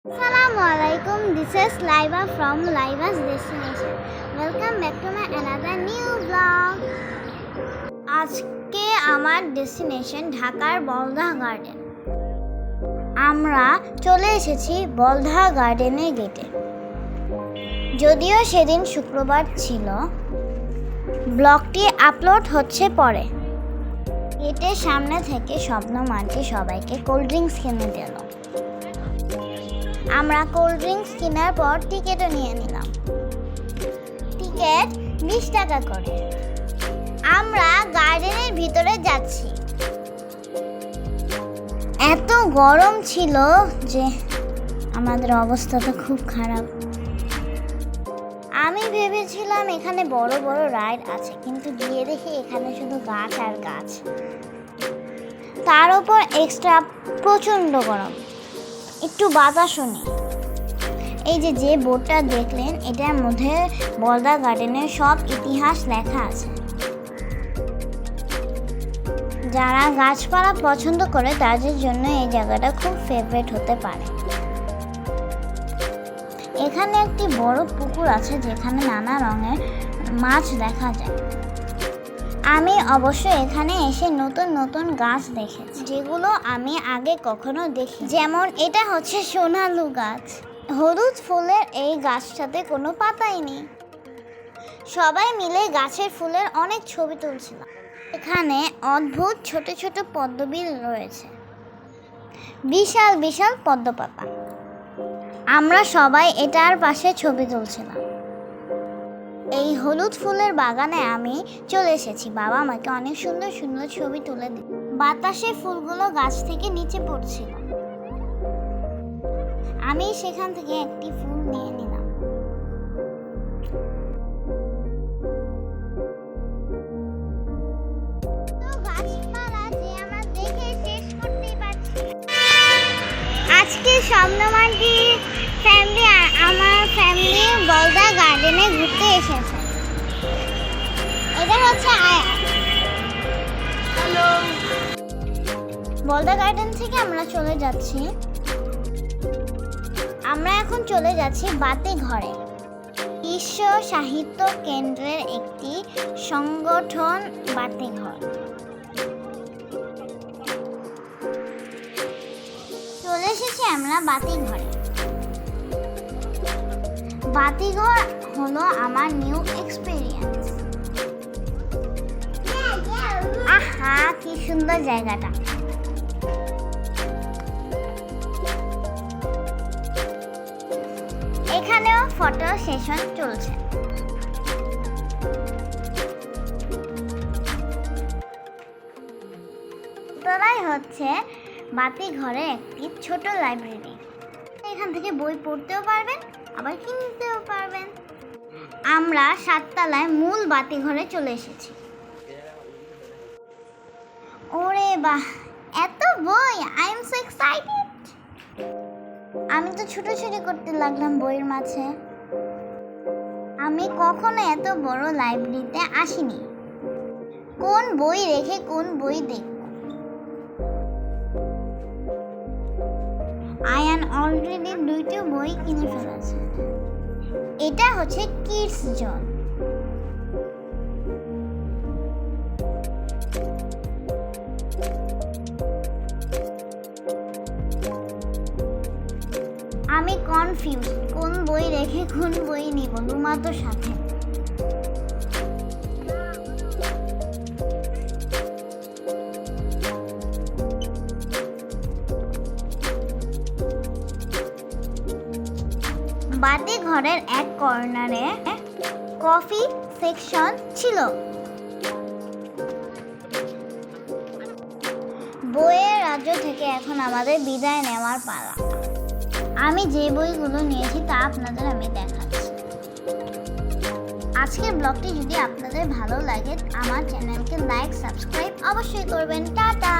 Assalamualaikum. This is Laiba from Laiba's Destination. Welcome back to my another new vlog. আজকে আমার destination ঢাকার বলধা garden. আমরা চলে এসেছি বলধা গার্ডেনের গেটে। যদিও সেদিন শুক্রবার ছিল, ব্লগটি আপলোড হচ্ছে পরে। গেটের সামনে থেকে শবনম আন্টি সবাইকে কোল্ড ড্রিঙ্কস কিনে দিল। আমরা কোল্ড ড্রিঙ্কস কেনার পর টিকিটও নিয়ে নিলাম। টিকিট 20 টাকা করে। আমরা গার্ডেনের ভিতরে যাচ্ছি। এত গরম ছিল যে আমাদের অবস্থা তো খুব খারাপ। আমি ভেবেছিলাম এখানে বড় বড় রাইড আছে, কিন্তু গিয়ে দেখি এখানে শুধু গাছ আর গাছ, তার উপর এক্সট্রা প্রচণ্ড গরম। একটু বাতাসও নেই। এই যে বোর্ডটা দেখলেন, এটার মধ্যে বলধা গার্ডেনের সব ইতিহাস লেখা আছে। যারা গাছপালা পছন্দ করে তাদের জন্য এই জায়গাটা খুব ফেভারিট হতে পারে। এখানে একটি বড় পুকুর আছে যেখানে নানা রঙের মাছ দেখা যায়। আমি অবশ্য এখানে এসে নতুন নতুন গাছ দেখেছি, যেগুলো আমি আগে কখনো দেখি। যেমন এটা হচ্ছে সোনালু গাছ। হলুদ ফুলের এই গাছটাতে কোনো পাতাই নেই। সবাই মিলে গাছের ফুলের অনেক ছবি তুলছিল। এখানে অদ্ভুত ছোট ছোট পদ্মবিল রয়েছে, বিশাল বিশাল পদ্মপাতা। আমরা সবাই এটার পাশে ছবি তুলছিলাম। এই হলুদ ফুলের বাগানে আমি চলে এসেছি। বাবা আমাকে অনেক সুন্দর সুন্দর ছবি তুলে দিল। বাতাসে ফুলগুলো গাছ থেকে নিচে পড়ছিল। আমি সেখান থেকে একটি ফুল নিয়ে নিলাম। আজকে শবনম আন্টি ফ্যামিলি আমার ফ্যামিলি বলধা গার্ডেনে ঘুরতে এসেছে। এটা হচ্ছে হ্যালো। বলধা গার্ডেন থেকে আমরা চলে যাচ্ছি। আমরা এখন চলে যাচ্ছি বাতি ঘরে। বিশ্ব সাহিত্য কেন্দ্রের একটি সংগঠন বাতিঘর। চলে এসেছি আমরা বাতিঘরে। বাতিঘর হলো আমার নিউ এক্সপেরিয়েন্স। আহা, কি সুন্দর জায়গাটা। এখানেও ফটো সেশন চলছে। তোলাই হচ্ছে বাতিঘরে একটি ছোট লাইব্রেরি। এখান থেকে বই পড়তেও পারবেন, আবার কিনতেও পারবেন। আমরা 7 তলায় মূল বাতিঘরে চলে এসেছি। ওরে বাহ, এত বই! I am so excited. আমি তো ছুটোছুটি করতে লাগলাম বইয়ের মাঝে। আমি কখনো এত বড় লাইব্রেরিতে আসিনি। কোন বই রেখে কোন বই দেখব। আয়ান অলরেডি 2টি বই কিনে ফেলেছে। এটা হচ্ছে কিডস জোন। আমি কনফিউজ, কোন বই রেখে কোন বই নিব। রুমা তো সাথে। বাতি ঘরের এক কর্নারে কফি সেকশন ছিল। বইয়ের রাজ্য থেকে এখন আমাদের বিদায় নেওয়ার পালা। আমি যে বইগুলো নিয়েছি তা আপনাদের আমি দেখাচ্ছি। আজকের ব্লগটি যদি আপনাদের ভালো লাগে, আমার চ্যানেলকে লাইক সাবস্ক্রাইব অবশ্যই করবেন। টাটা।